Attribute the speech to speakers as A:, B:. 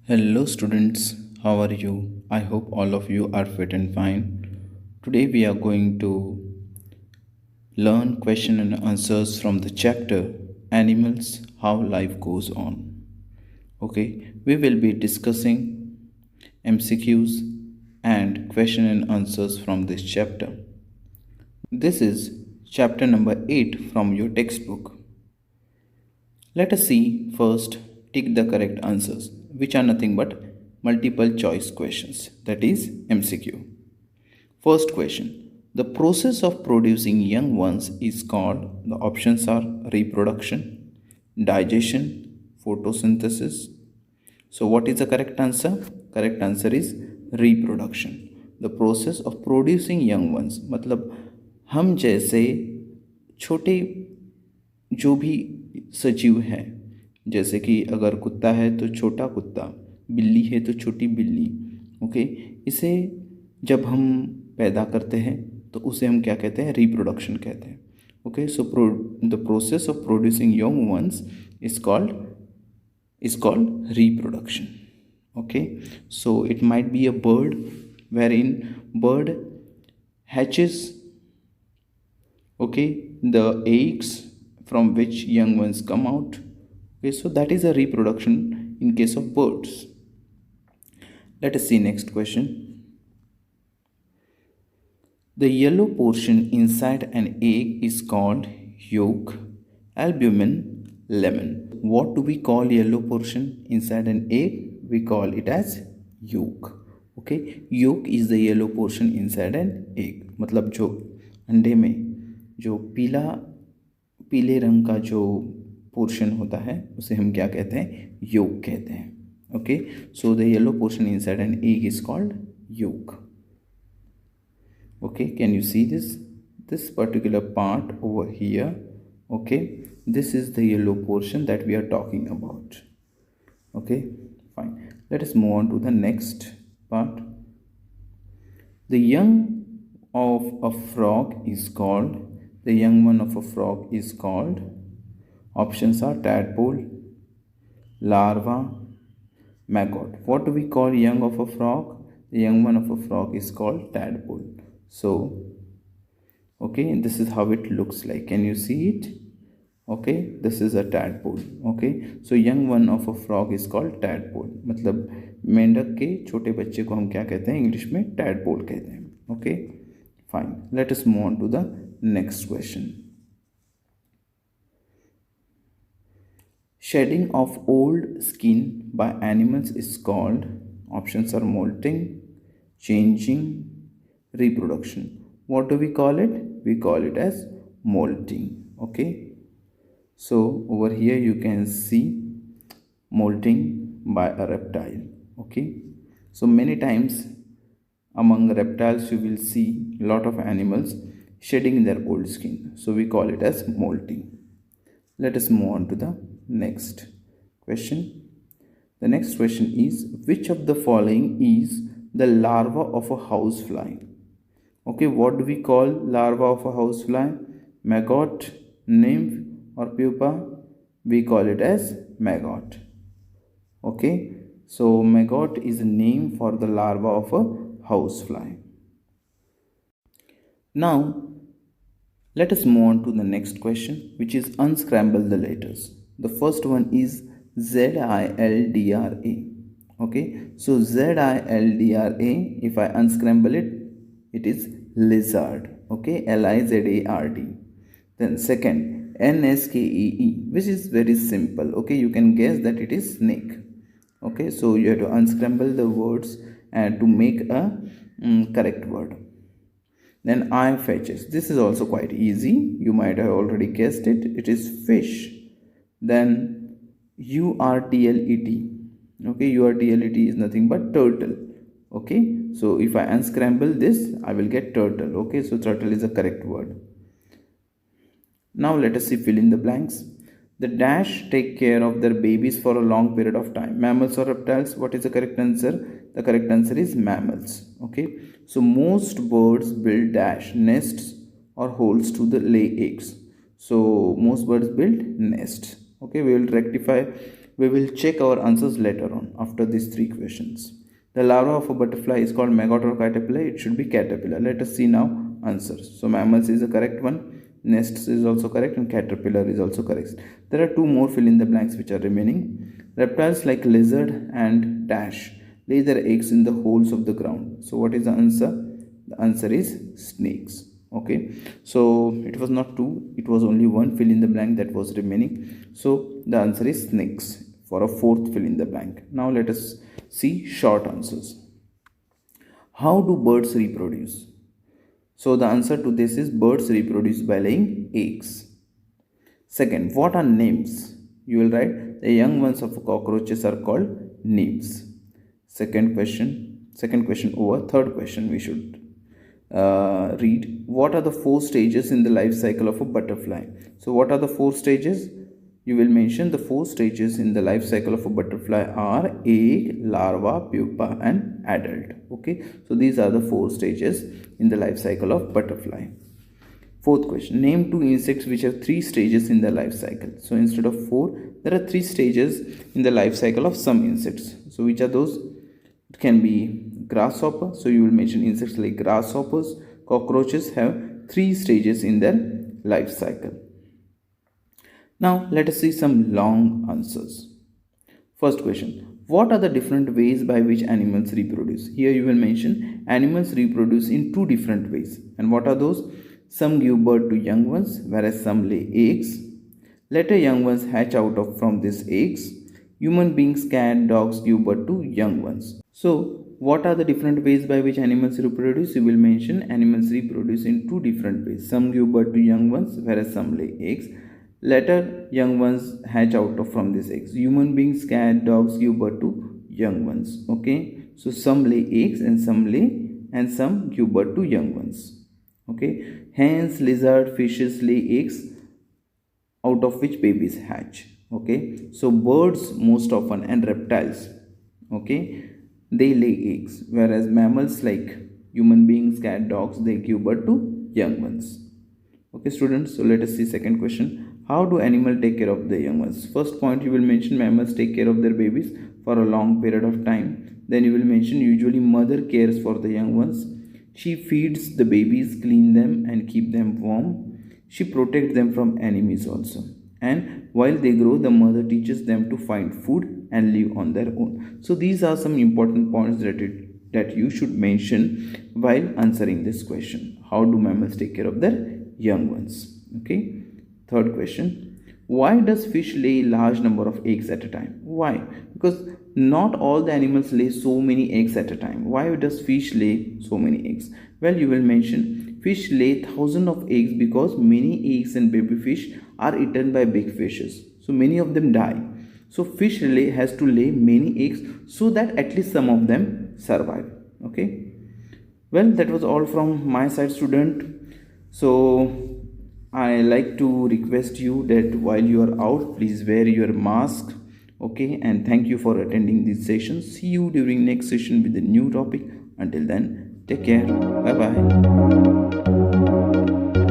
A: Hello, students. How are you? I hope all of you are fit and fine. Today, we are going to learn question and answers from the chapter Animals How Life Goes On. Okay, we will be discussing MCQs and question and answers from this chapter. This is chapter number 8 from your textbook. Let us see first tick the correct answers, which are nothing but multiple choice questions, that is MCQ. First question: the process of producing young ones is called, the options are reproduction, digestion, photosynthesis. So, what is the correct answer? Correct answer is reproduction. The process of producing young ones, मतलब हम जैसे छोटे जो भी सजीव हैं, जैसे कि अगर कुत्ता है तो छोटा कुत्ता, बिल्ली है तो छोटी बिल्ली, ओके, इसे जब हम पैदा करते हैं तो उसे हम क्या कहते हैं? रिप्रोडक्शन कहते हैं. Okay, so the process of producing young ones is called reproduction. Okay, so it might be a bird, wherein bird hatches, okay, the eggs from which young ones come out. Okay, so that is a reproduction in case of birds. Let us see next question. The yellow portion inside an egg is called yolk, albumin, lemon. What do we call yellow portion inside an egg? We call it as yolk. Okay, yolk is the yellow portion inside an egg. मतलब जो अंडे में जो पीले रंग का जो portion होता है उसे हम क्या कहते हैं? yolk कहते हैं. Okay, so the yellow portion inside an egg is called yolk. Okay, can you see this particular part over here? Okay, this is the yellow portion that we are talking about. Okay, fine. Let us move on to the next part. The young of a frog is called, the young one of a frog is called, options are tadpole, larva, maggot. What do we call young of a frog? The young one of a frog is called tadpole. So, okay, this is how it looks like. Can you see it? Okay, this is a tadpole. Okay, so young one of a frog is called tadpole. मतलब मेंढक के छोटे बच्चे को हम क्या कहते हैं? इंग्लिश में tadpole कहते हैं. Okay, fine. Let us move on to the next question. Shedding of old skin by animals is called, options are molting, changing, reproduction. What do we call it? We call it as molting. Okay, so over here you can see molting by a reptile. Okay, so many times among reptiles you will see a lot of animals shedding their old skin, so we call it as molting. Let us move on to the next question. The next question is, which of the following is the larva of a housefly? Okay, what do we call larva of a housefly? Maggot, nymph, or pupa? We call it as maggot. Okay, so maggot is a name for the larva of a housefly. Now let us move on to the next question, which is unscramble the letters. The first one is ZILDRA. Okay, so ZILDRA, if I unscramble it, it is lizard. Okay, LIZARD. Then second, NSKEE, which is very simple. Okay, you can guess that it is snake. Okay, so you have to unscramble the words and to make a correct word. Then I fetches. This is also quite easy. You might have already guessed it. It is fish. Then URTLET. Okay, URTLET is nothing but turtle. Okay, so if I unscramble this, I will get turtle. Okay, so turtle is a correct word. Now let us see fill in the blanks. The dash take care of their babies for a long period of time. Mammals or reptiles? What is the correct answer? The correct answer is mammals. Okay, so most birds build dash nests or holes to the lay eggs. So most birds build nests. Okay, we will rectify We will check our answers later on after these three questions. The larva of a butterfly is called maggot or caterpillar. It should be caterpillar. Let us see now answers. So mammals is the correct one. Nests is also correct and caterpillar is also correct. There are two more fill in the blanks which are remaining. Reptiles like lizard and dash lay their eggs in the holes of the ground. So what is the answer? The answer is snakes. Okay, so it was not two, it was only one fill in the blank that was remaining. So the answer is snakes for a fourth fill in the blank. Now let us see short answers. How do birds reproduce? So the answer to this is birds reproduce by laying eggs. Second, what are nymphs? You will write the young ones of cockroaches are called nymphs. Second question over. Third question we should read. What are the four stages in the life cycle of a butterfly? So what are the four stages? You will mention the four stages in the life cycle of a butterfly are egg, larva, pupa and adult. Okay, so these are the four stages in the life cycle of butterfly. Fourth question, name two insects which have three stages in the life cycle. So instead of four, there are three stages in the life cycle of some insects. So which are those? It can be grasshopper. So you will mention insects like grasshoppers. Cockroaches have three stages in their life cycle. Now let us see some long answers. First question, what are the different ways by which animals reproduce? Here you will mention animals reproduce in two different ways. And what are those? Some give birth to young ones, whereas some lay eggs. Later young ones hatch out from these eggs. Human beings, cat, dogs give birth to young ones. So what are the different ways by which animals reproduce? You will mention animals reproduce in two different ways. Some give birth to young ones, whereas some lay eggs. Later young ones hatch out from these eggs. Human beings, cat, dogs give birth to young ones. Okay, so some lay eggs and some give birth to young ones. Okay, hens, lizard, fishes lay eggs out of which babies hatch. Okay, so birds most often and reptiles, okay, they lay eggs, whereas mammals like human beings, cat, dogs, they give birth to young ones. Okay students, so let us see second question. How do animals take care of their young ones? First point, you will mention mammals take care of their babies for a long period of time. Then you will mention usually mother cares for the young ones. She feeds the babies, clean them and keep them warm. She protects them from enemies also. And while they grow, the mother teaches them to find food and live on their own. So these are some important points that you should mention while answering this question. How do mammals take care of their young ones? Okay. Third question, why does fish lay large number of eggs at a time? Why? Because not all the animals lay so many eggs at a time. Why does fish lay so many eggs? Well, you will mention fish lay thousands of eggs because many eggs and baby fish are eaten by big fishes. So many of them die. So fish has to lay many eggs so that at least some of them survive. Okay. Well, that was all from my side, student. So I like to request you that while you are out, please wear your mask. Okay, and thank you for attending this session. See you during next session with a new topic. Until then, take care. Bye bye.